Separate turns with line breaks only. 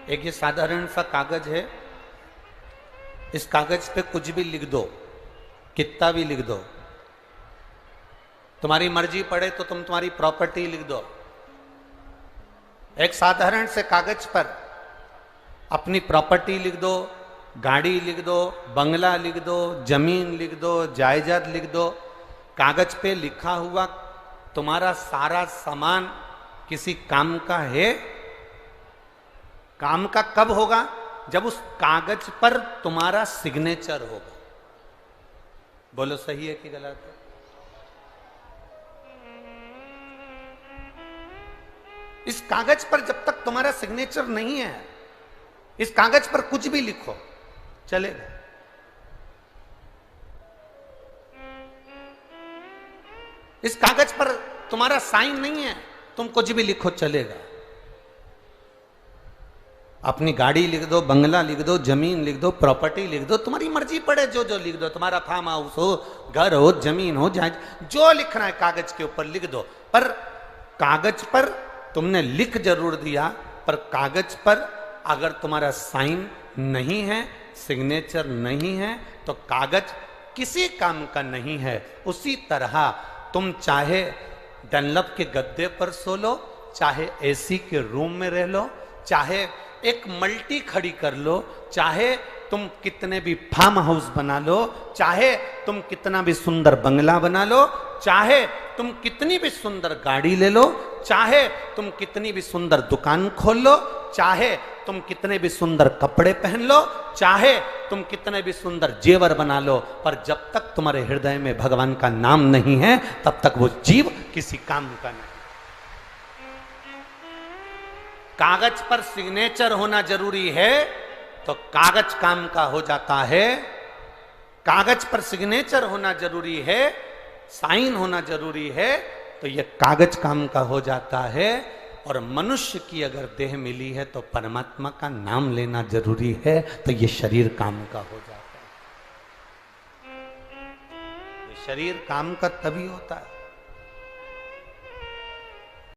एक ये साधारण सा कागज है, इस कागज पे कुछ भी लिख दो, कितना भी लिख दो, तुम्हारी मर्जी पड़े तो तुम तुम्हारी प्रॉपर्टी लिख दो। एक साधारण से कागज पर अपनी प्रॉपर्टी लिख दो, गाड़ी लिख दो, बंगला लिख दो, जमीन लिख दो, जायदाद लिख दो। कागज पे लिखा हुआ तुम्हारा सारा सामान किसी काम का है? काम का कब होगा? जब उस कागज पर तुम्हारा सिग्नेचर होगा। बोलो सही है कि गलत है? इस कागज पर जब तक तुम्हारा सिग्नेचर नहीं है, इस कागज पर कुछ भी लिखो चलेगा। इस कागज पर तुम्हारा साइन नहीं है, तुम कुछ भी लिखो चलेगा। अपनी गाड़ी लिख दो, बंगला लिख दो, जमीन लिख दो, प्रॉपर्टी लिख दो, तुम्हारी मर्जी पड़े जो जो लिख दो। तुम्हारा फार्म हाउस हो, घर हो, जमीन हो, जहां जो लिखना है कागज के ऊपर लिख दो। पर कागज पर तुमने लिख जरूर दिया, पर कागज पर अगर तुम्हारा साइन नहीं है, सिग्नेचर नहीं है, तो कागज किसी काम का नहीं है। उसी तरह तुम चाहे डनलप के गद्दे पर सो लो, चाहे एसी के रूम में रह लो, चाहे एक मल्टी खड़ी कर लो, चाहे तुम कितने भी फार्म हाउस बना लो, चाहे तुम कितना भी सुंदर बंगला बना लो, चाहे तुम कितनी भी सुंदर गाड़ी ले लो, चाहे तुम कितनी भी सुंदर दुकान खोल लो, चाहे तुम कितने भी सुंदर कपड़े पहन लो, चाहे तुम कितने भी सुंदर जेवर बना लो, पर जब तक तुम्हारे हृदय में भगवान का नाम नहीं है, तब तक वो जीव किसी काम का नहीं। कागज पर सिग्नेचर होना जरूरी है तो कागज काम का हो जाता है। कागज पर सिग्नेचर होना जरूरी है, साइन होना जरूरी है, तो ये कागज काम का हो जाता है। और मनुष्य की अगर देह मिली है तो परमात्मा का नाम लेना जरूरी है, तो ये शरीर काम का हो जाता है। ये शरीर काम का तभी होता है